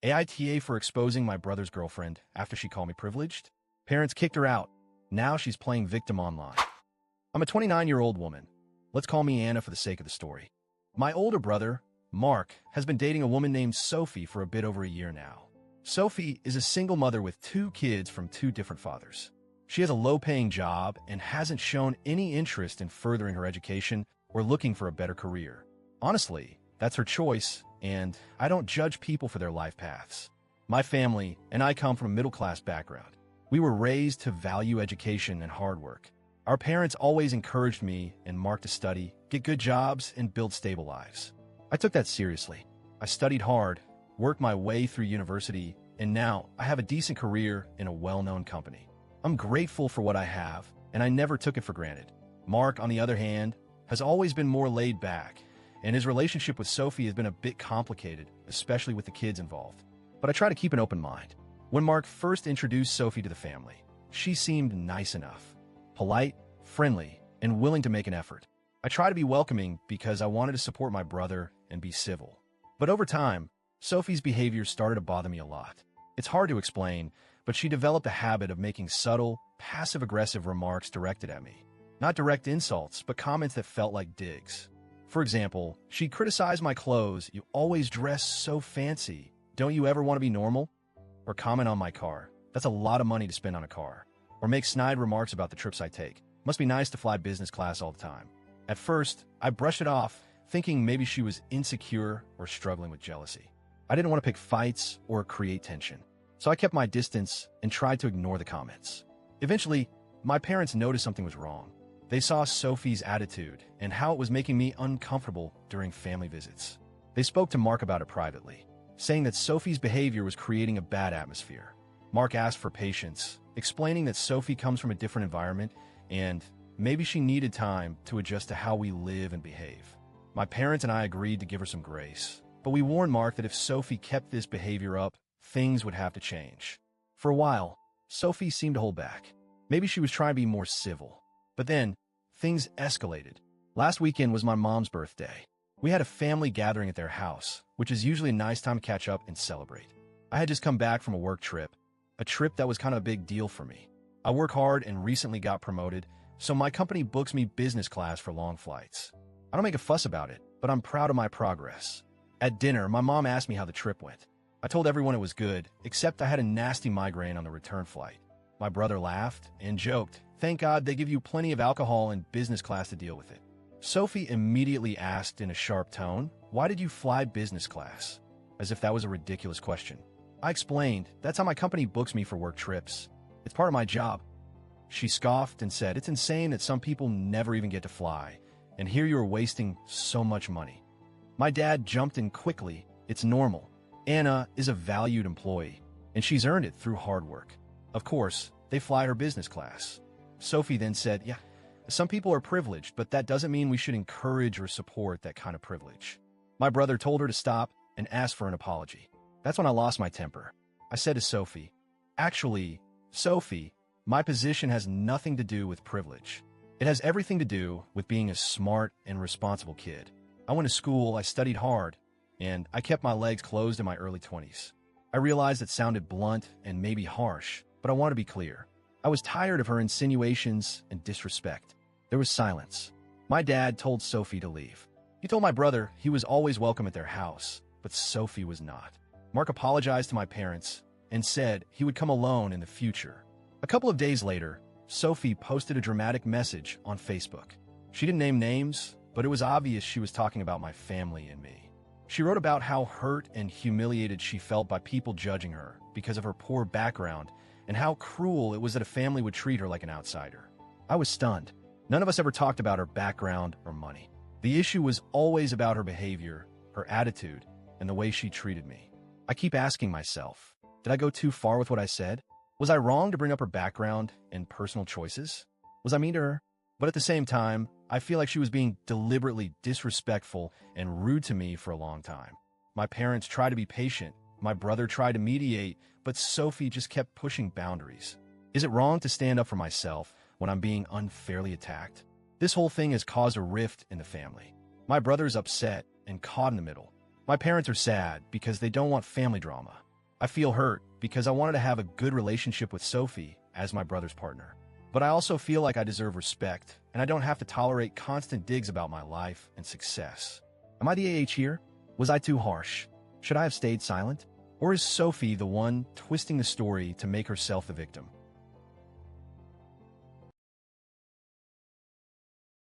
AITA for exposing my brother's girlfriend after she called me privileged. Parents kicked her out. Now she's playing victim online. I'm a 29-year-old woman. Let's call me Anna for the sake of the story. My older brother, Mark, has been dating a woman named Sophie for a bit over a year now. Sophie is a single mother with 2 kids from 2 different fathers. She has a low-paying job and hasn't shown any interest in furthering her education or looking for a better career. Honestly, that's her choice, and I don't judge people for their life paths. My family and I come from a middle-class background. We were raised to value education and hard work. Our parents always encouraged me and Mark to study, get good jobs, and build stable lives. I took that seriously. I studied hard, worked my way through university, and now I have a decent career in a well-known company. I'm grateful for what I have, and I never took it for granted. Mark, on the other hand, has always been more laid back, and his relationship with Sophie has been a bit complicated, especially with the kids involved. But I try to keep an open mind. When Mark first introduced Sophie to the family, she seemed nice enough, polite, friendly, and willing to make an effort. I try to be welcoming because I wanted to support my brother and be civil. But over time, Sophie's behavior started to bother me a lot. It's hard to explain, but she developed a habit of making subtle, passive-aggressive remarks directed at me. Not direct insults, but comments that felt like digs. For example, she criticized my clothes. "You always dress so fancy. Don't you ever want to be normal?" Or comment on my car. "That's a lot of money to spend on a car." Or make snide remarks about the trips I take. "Must be nice to fly business class all the time." At first, I brushed it off, thinking maybe she was insecure or struggling with jealousy. I didn't want to pick fights or create tension, so I kept my distance and tried to ignore the comments. Eventually, my parents noticed something was wrong. They saw Sophie's attitude and how it was making me uncomfortable during family visits. They spoke to Mark about it privately, saying that Sophie's behavior was creating a bad atmosphere. Mark asked for patience, explaining that Sophie comes from a different environment and maybe she needed time to adjust to how we live and behave. My parents and I agreed to give her some grace, but we warned Mark that if Sophie kept this behavior up, things would have to change. For a while, Sophie seemed to hold back. Maybe she was trying to be more civil. But then, things escalated. Last weekend was my mom's birthday. We had a family gathering at their house, which is usually a nice time to catch up and celebrate. I had just come back from a work trip, a trip that was kind of a big deal for me. I work hard and recently got promoted, so my company books me business class for long flights. I don't make a fuss about it, but I'm proud of my progress. At dinner, my mom asked me how the trip went. I told everyone it was good, except I had a nasty migraine on the return flight. My brother laughed and joked, "Thank God they give you plenty of alcohol in business class to deal with it." Sophie immediately asked in a sharp tone, "Why did you fly business class?" As if that was a ridiculous question. I explained, "That's how my company books me for work trips. It's part of my job." She scoffed and said, "It's insane that some people never even get to fly, and here you are wasting so much money." My dad jumped in quickly. "It's normal. Anna is a valued employee, and she's earned it through hard work. Of course, they fly her business class." Sophie then said, "Yeah, some people are privileged, but that doesn't mean we should encourage or support that kind of privilege." My brother told her to stop and asked for an apology. That's when I lost my temper. I said to Sophie, "Actually, Sophie, my position has nothing to do with privilege. It has everything to do with being a smart and responsible kid. I went to school, I studied hard, and I kept my legs closed in my early 20s. I realized it sounded blunt and maybe harsh, but I want to be clear. I was tired of her insinuations and disrespect." There was silence. My dad told Sophie to leave. He told my brother he was always welcome at their house, but Sophie was not. Mark apologized to my parents and said he would come alone in the future. A couple of days later, Sophie posted a dramatic message on Facebook. She didn't name names, but it was obvious she was talking about my family and me. She wrote about how hurt and humiliated she felt by people judging her because of her poor background and how cruel it was that a family would treat her like an outsider. I was stunned. None of us ever talked about her background or money. The issue was always about her behavior, her attitude, and the way she treated me. I keep asking myself, did I go too far with what I said? Was I wrong to bring up her background and personal choices? Was I mean to her? But at the same time, I feel like she was being deliberately disrespectful and rude to me for a long time. My parents tried to be patient. My brother tried to mediate, but Sophie just kept pushing boundaries. Is it wrong to stand up for myself when I'm being unfairly attacked? This whole thing has caused a rift in the family. My brother's upset and caught in the middle. My parents are sad because they don't want family drama. I feel hurt because I wanted to have a good relationship with Sophie as my brother's partner. But I also feel like I deserve respect, and I don't have to tolerate constant digs about my life and success. Am I the AH here? Was I too harsh? Should I have stayed silent? Or is Sophie the one twisting the story to make herself the victim?